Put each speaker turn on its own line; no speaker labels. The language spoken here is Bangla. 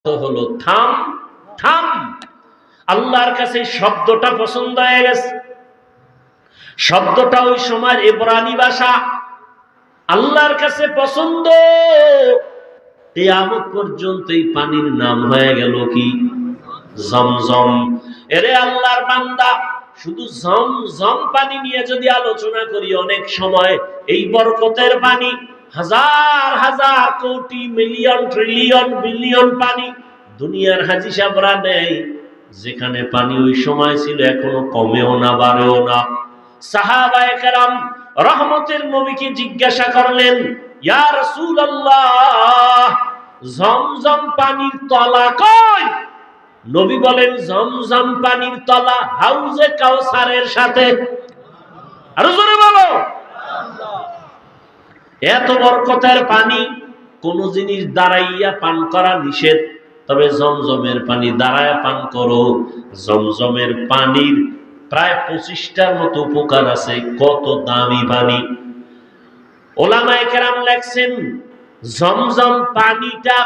হলো থাম থাম। আল্লাহর কাছে শব্দটা পছন্দ হয়ে গেছে। শব্দটা ওই সময় ইব্রানি ভাষা, আল্লাহর কাছে পছন্দ। কিয়ামত পর্যন্ত এই পানির নাম হয়ে গেল কি? জমজম। এরে আল্লাহর বান্দা, শুধু জমজম পানি নিয়ে যদি আলোচনা করি, অনেক সময় এই বরকতের পানি হাজার হাজার কোটি মিলিয়ন ট্রিলিয়ন বিলিয়ন পানি দুনিয়ার হাজি সাহেবরা নেই। যেখানে পানি ওই সময় ছিল এখনো কমেও না বাড়েও না। সাহাবায়ে কেরাম রহমতের নবীকে জিজ্ঞাসা করলেন, ইয়া রাসূলুল্লাহ, জমজম পানির তলা কই? নবী বলেন, জমজম পানির তলা হাউজে কাউসারের সাথে। আরো জোরে বলো। এত বরকতের পানি কোন জিনিস দাঁড়াইয়া পান করা নিষেধ, তবে জমজমের পানি দাঁড়ায় পান করো। জমজমের পানির প্রায় 25টার মতো উপকার আছে। কত দামি পানি! ওলামায়ে কেরাম লেখছেন, জমজম পানিটা